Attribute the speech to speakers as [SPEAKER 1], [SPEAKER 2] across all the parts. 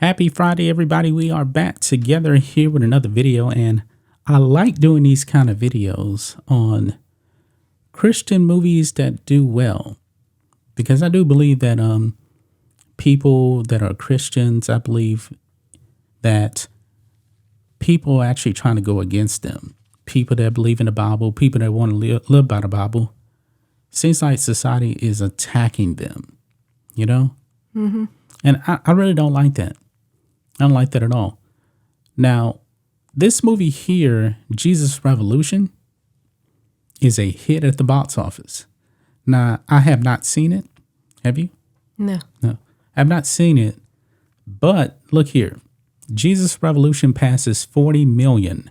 [SPEAKER 1] Happy Friday, everybody. We are back together here with another video, and I like doing these kind of videos on Christian movies that do well, because I do believe that people that are Christians, I believe that people are actually trying to go against them. People that believe in the Bible, people that want to live by the Bible. Seems like society is attacking them, you know?
[SPEAKER 2] Mm-hmm.
[SPEAKER 1] And I really don't like that. I don't like that at all. Now, this movie here, Jesus Revolution, is a hit at the box office. Now, I have not seen it. Have you?
[SPEAKER 2] No.
[SPEAKER 1] No. I've not seen it. But look here. Jesus Revolution passes 40 million.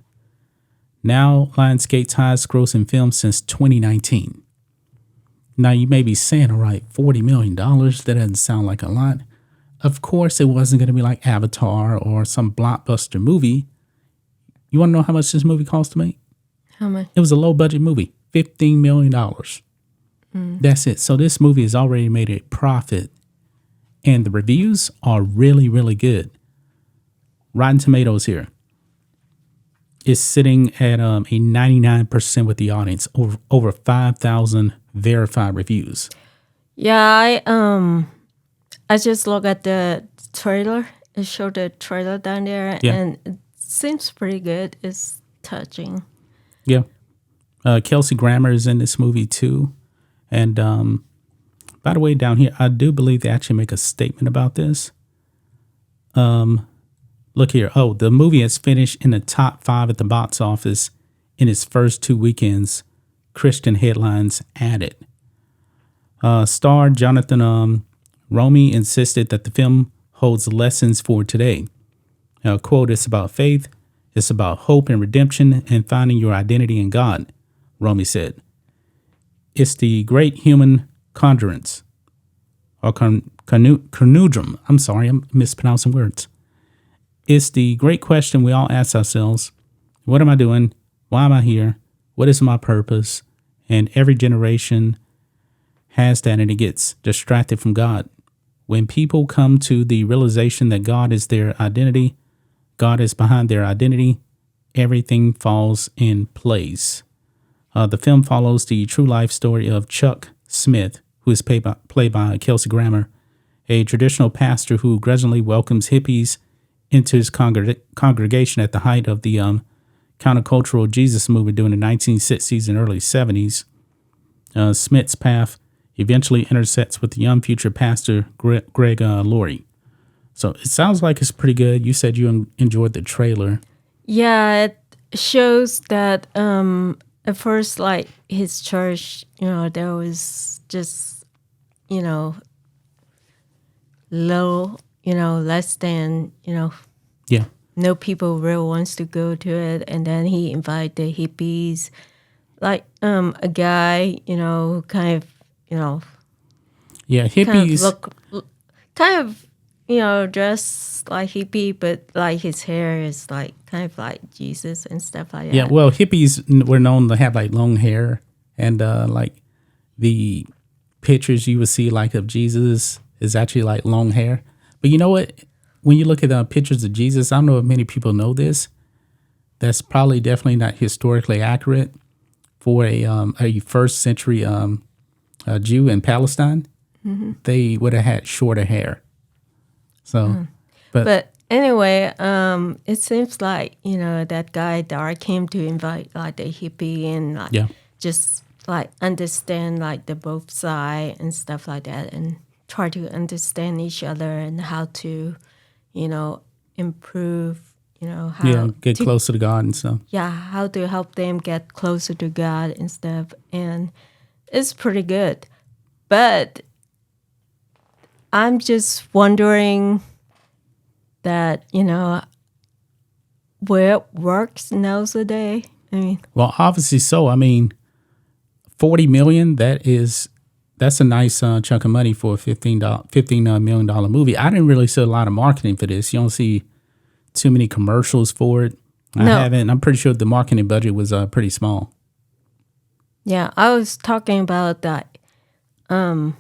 [SPEAKER 1] Now, Lionsgate's highest grossing film since 2019. Now, you may be saying, all right, $40 million, that doesn't sound like a lot. Of course, it wasn't going to be like Avatar or some blockbuster movie. You want to know how much this movie cost to make?
[SPEAKER 2] How much?
[SPEAKER 1] It was a low-budget movie, $15 million. That's it. So this movie has already made a profit, and the reviews are really, really good. Rotten Tomatoes here is sitting at a 99% with the audience, over 5,000 verified reviews.
[SPEAKER 2] Yeah, I just look at the trailer. It showed the trailer down there,
[SPEAKER 1] Yeah.
[SPEAKER 2] and it seems pretty good. It's touching.
[SPEAKER 1] Yeah. Kelsey Grammer is in this movie too. And by the way, down here, I do believe they actually make a statement about this. Look here. Oh, the movie has finished in the top 5 at the box office in its first 2 weekends. Christian headlines added. Star Jonathan Romy insisted that the film holds lessons for today. Quote, "It's about faith, it's about hope and redemption and finding your identity in God," Romy said. "It's the great human conundrum, or conundrum. I'm sorry, I'm mispronouncing words. It's the great question we all ask ourselves. What am I doing? Why am I here? What is my purpose?" And every generation has that, and it gets distracted from God. When people come to the realization that God is their identity, God is behind their identity, everything falls in place. The film follows the true life story of Chuck Smith, who is played by Kelsey Grammer, a traditional pastor who grudgingly welcomes hippies into his congregation at the height of the countercultural Jesus movement during the 1960s and early 70s. Smith's path eventually intersects with the young future pastor Greg Laurie. So it sounds like it's pretty good. You said you enjoyed the trailer.
[SPEAKER 2] Yeah, it shows that at first, like his church, there was just, low, less than,
[SPEAKER 1] Yeah.
[SPEAKER 2] no people really wants to go to it. And then he invited the hippies, like a guy, who kind of,
[SPEAKER 1] Yeah, hippies.
[SPEAKER 2] dressed like hippie, but like his hair is like kind of like Jesus and stuff like that.
[SPEAKER 1] Yeah, well, hippies were known to have like long hair, and like the pictures you would see like of Jesus is actually like long hair. But you know what? When you look at pictures of Jesus, I don't know if many people know this. That's probably definitely not historically accurate for a first century Jew in Palestine. Mm-hmm. They would have had shorter hair. So,
[SPEAKER 2] but anyway, it seems like that guy Dar came to invite like the hippie and like just like understand like the both side and stuff like that, and try to understand each other and how to, improve. How
[SPEAKER 1] get closer to God and stuff.
[SPEAKER 2] Yeah, how to help them get closer to God and stuff, and it's pretty good. But I'm just wondering that, where it works nowadays. I mean,
[SPEAKER 1] well, obviously so. I mean, 40 million, that's a nice chunk of money for a $15 million movie. I didn't really see a lot of marketing for this. You don't see too many commercials for it. I'm pretty sure the marketing budget was pretty small.
[SPEAKER 2] Yeah, I was talking about that. I'm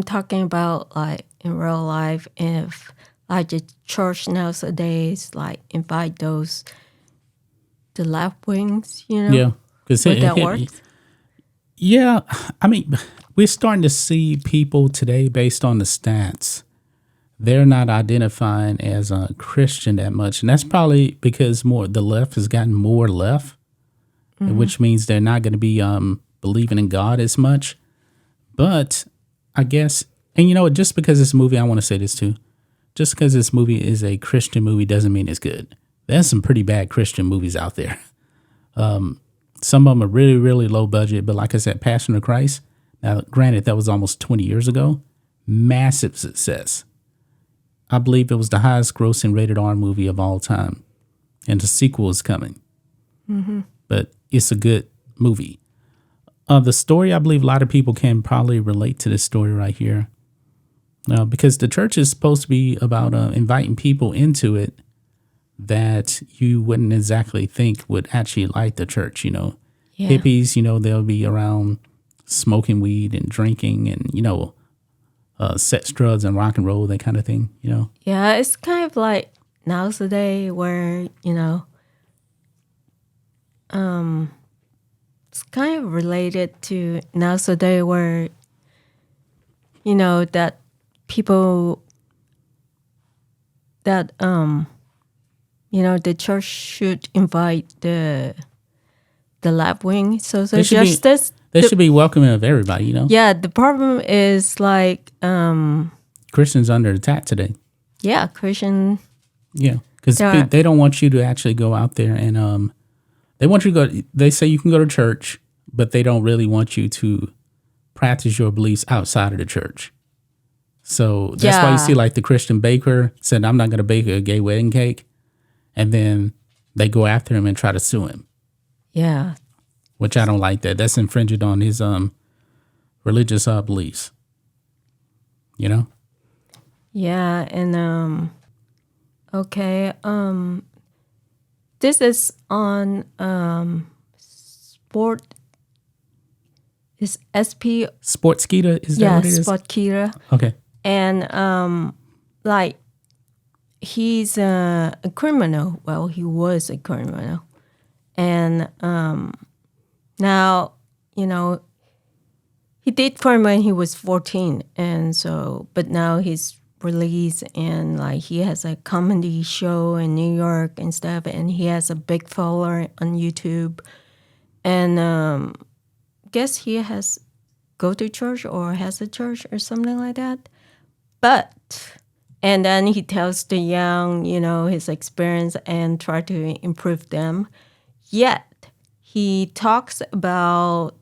[SPEAKER 2] talking about like in real life if like the church nowadays like invite the left wings,
[SPEAKER 1] Yeah, because
[SPEAKER 2] would that work?
[SPEAKER 1] yeah, I mean, we're starting to see people today based on the stats. They're not identifying as a Christian that much, and that's probably because more the left has gotten more left, which means they're not going to be believing in God as much. But I guess, and just because this movie, I want to say this too, just because this movie is a Christian movie doesn't mean it's good. There's some pretty bad Christian movies out there. Some of them are really, really low budget, but like I said, Passion of Christ. Now, granted, that was almost 20 years ago. Massive success. I believe it was the highest grossing rated R movie of all time. And the sequel is coming. But it's a good movie. The story, I believe a lot of people can probably relate to this story right here. Because the church is supposed to be about inviting people into it that you wouldn't exactly think would actually like the church,
[SPEAKER 2] Yeah.
[SPEAKER 1] Hippies, they'll be around smoking weed and drinking and, sex, drugs, and rock and roll, that kind of thing,
[SPEAKER 2] Yeah, it's kind of like nowadays where, it's kind of related to nowadays where, that people that, the church should invite the left wing, social
[SPEAKER 1] They should be-
[SPEAKER 2] justice.
[SPEAKER 1] They should be welcoming of everybody,
[SPEAKER 2] Yeah, the problem is like,
[SPEAKER 1] Christians under attack today.
[SPEAKER 2] yeah, Christian.
[SPEAKER 1] Yeah, because
[SPEAKER 2] Yeah.
[SPEAKER 1] they don't want you to actually go out there and they want you to go. They say you can go to church, but they don't really want you to practice your beliefs outside of the church. So that's why you
[SPEAKER 2] Yeah.
[SPEAKER 1] see like the Christian baker said, "I'm not going to bake a gay wedding cake," and then they go after him and try to sue him,
[SPEAKER 2] Yeah,
[SPEAKER 1] which I don't like. That's infringing on his religious beliefs.
[SPEAKER 2] yeah, and okay, this is on sport. Is SP?
[SPEAKER 1] Sportskeeda, is that
[SPEAKER 2] Yeah,
[SPEAKER 1] what it is?
[SPEAKER 2] Sport Kira.
[SPEAKER 1] Okay.
[SPEAKER 2] And like he's a criminal. Well, he was a criminal, and now he did crime when he was 14, and so but now he's released and like he has a comedy show in New York and stuff, and he has a big follower on YouTube, and guess he has go to church or has a church or something like that. But, and then he tells the young, his experience and try to improve them. Yet, he talks about,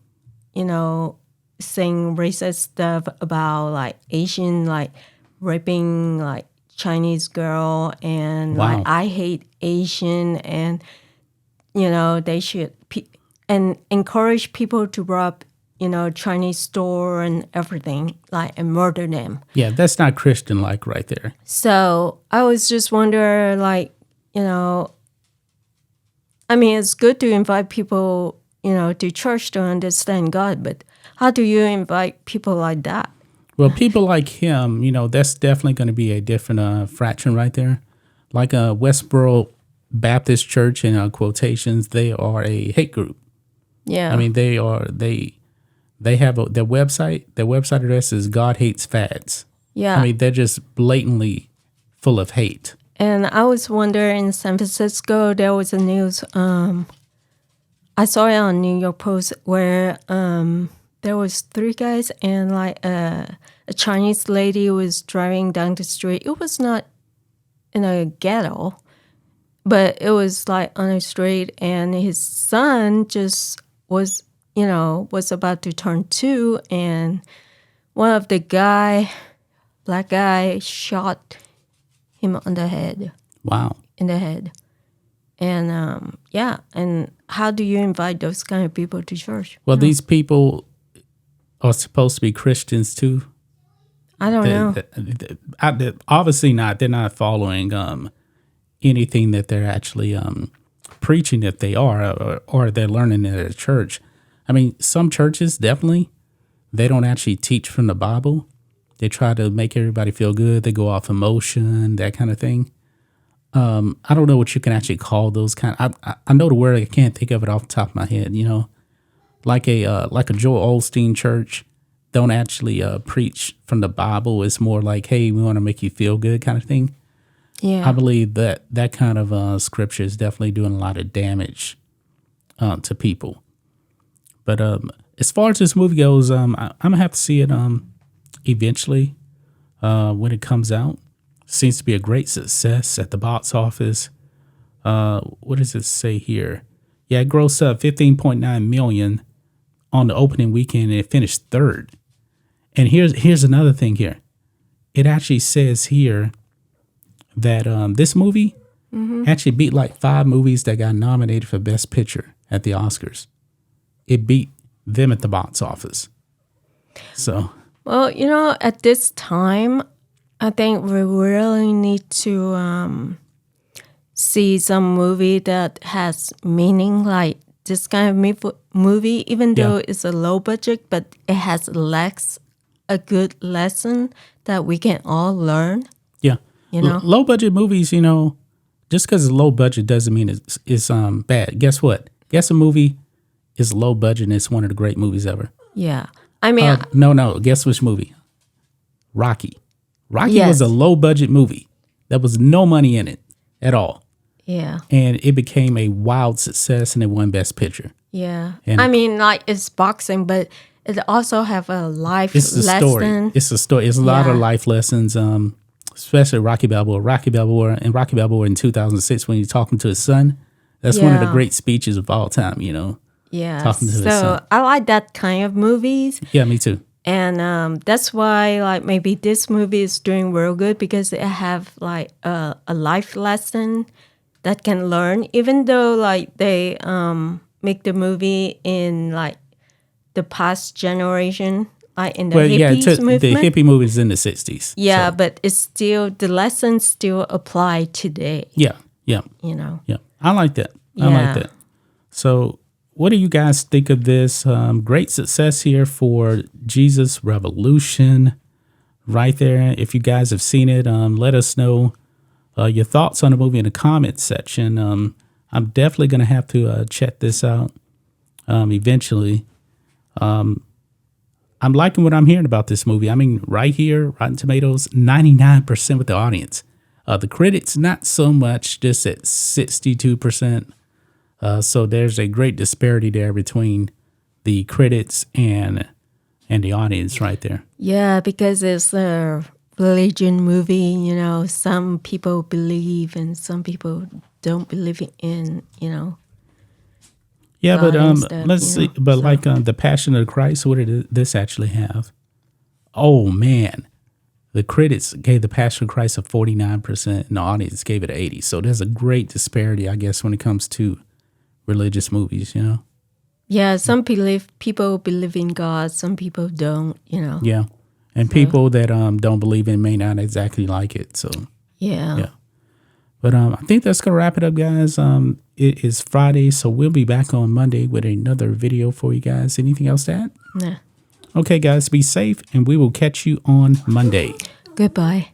[SPEAKER 2] saying racist stuff about like Asian, like raping like Chinese girl and
[SPEAKER 1] Wow.
[SPEAKER 2] like I hate Asian and, they should, and encourage people to rob Chinese store and everything, like, and murder them.
[SPEAKER 1] Yeah, that's not Christian-like right there.
[SPEAKER 2] So I was just wondering, like, I mean, it's good to invite people, to church to understand God, but how do you invite people like that?
[SPEAKER 1] Well, people like him, that's definitely going to be a different fraction right there. Like Westboro Baptist Church, in quotations, they are a hate group.
[SPEAKER 2] Yeah.
[SPEAKER 1] I mean, they have their website. Their website address is God Hates Fads.
[SPEAKER 2] Yeah.
[SPEAKER 1] I mean, they're just blatantly full of hate.
[SPEAKER 2] And I was wondering, in San Francisco, there was a news. I saw it on New York Post where there was 3 guys and like a Chinese lady was driving down the street. It was not in a ghetto, but it was like on a street, and his son just was about to turn 2, and one of the black guy, shot him on the head.
[SPEAKER 1] Wow.
[SPEAKER 2] In the head. And and how do you invite those kind of people to church?
[SPEAKER 1] Well, these people are supposed to be Christians too.
[SPEAKER 2] I don't know.
[SPEAKER 1] Obviously not. They're not following anything that they're actually preaching that they are, or they're learning at a church. I mean, some churches definitely, they don't actually teach from the Bible. They try to make everybody feel good. They go off emotion, that kind of thing. I don't know what you can actually call those kind. I know the word. I can't think of it off the top of my head. You know, like a Joel Osteen church don't actually preach from the Bible. It's more like, hey, we want to make you feel good kind of thing.
[SPEAKER 2] Yeah.
[SPEAKER 1] I believe that kind of scripture is definitely doing a lot of damage to people. But as far as this movie goes, I'm gonna have to see it eventually when it comes out. Seems to be a great success at the box office. What does it say here? Yeah, it grossed up $15.9 million on the opening weekend, and it finished third. And here's another thing here. It actually says here that this movie actually beat like 5 movies that got nominated for Best Picture at the Oscars. It beat them at the box office. So,
[SPEAKER 2] well, you know, at this time, I think we really need to see some movie that has meaning, like this kind of movie, even though it's a low budget, but it has a good lesson that we can all learn.
[SPEAKER 1] yeah.
[SPEAKER 2] You know?
[SPEAKER 1] Low budget movies, you know, just because it's low budget doesn't mean it's bad. Guess what? Guess a movie is low budget and it's one of the great movies ever.
[SPEAKER 2] Yeah. I mean,
[SPEAKER 1] No. Guess which movie? Rocky. Rocky was a low budget movie. There was no money in it at all.
[SPEAKER 2] Yeah.
[SPEAKER 1] And it became a wild success and it won Best Picture.
[SPEAKER 2] Yeah.
[SPEAKER 1] And
[SPEAKER 2] I mean, like it's boxing, but it also have a life lesson.
[SPEAKER 1] Story. It's a story. It's a lot of life lessons, especially Rocky Balboa. Rocky Balboa in 2006 when he's talking to his son. That's one of the great speeches of all time, you know.
[SPEAKER 2] Yeah.
[SPEAKER 1] Talking to his son.
[SPEAKER 2] So I like that kind of movies.
[SPEAKER 1] Yeah, me too.
[SPEAKER 2] And that's why, like, maybe this movie is doing real good because it have like a life lesson that can learn. Even though like they make the movie in like the past generation, like in the hippies movement.
[SPEAKER 1] The hippie movies in the 60s.
[SPEAKER 2] Yeah,
[SPEAKER 1] so.
[SPEAKER 2] but it's still the lessons still apply today.
[SPEAKER 1] Yeah.
[SPEAKER 2] You know.
[SPEAKER 1] Yeah, I like that. I like that. So, what do you guys think of this? Great success here for Jesus Revolution, right there. If you guys have seen it, let us know your thoughts on the movie in the comments section. I'm definitely going to have to check this out eventually. I'm liking what I'm hearing about this movie. I mean, right here, Rotten Tomatoes, 99% with the audience. The critics, not so much, just at 62%. So there's a great disparity there between the critics and the audience right there.
[SPEAKER 2] Yeah, because it's a religion movie, you know, some people believe and some people don't believe in, you know.
[SPEAKER 1] Yeah,
[SPEAKER 2] God
[SPEAKER 1] but let's see. But so. Like the Passion of Christ, what did this actually have? Oh man, the critics gave the Passion of Christ a 49%, and the audience gave it 80%. So there's a great disparity, I guess, when it comes to religious movies, you know.
[SPEAKER 2] Yeah, some people believe in God, some people don't, you know.
[SPEAKER 1] Yeah, and people that don't believe in may not exactly like it. So yeah. But I think that's gonna wrap it up, guys. It is Friday, so we'll be back on Monday with another video for you guys. Anything else to add?
[SPEAKER 2] Nah.
[SPEAKER 1] Okay, guys, be safe, and we will catch you on Monday.
[SPEAKER 2] Goodbye.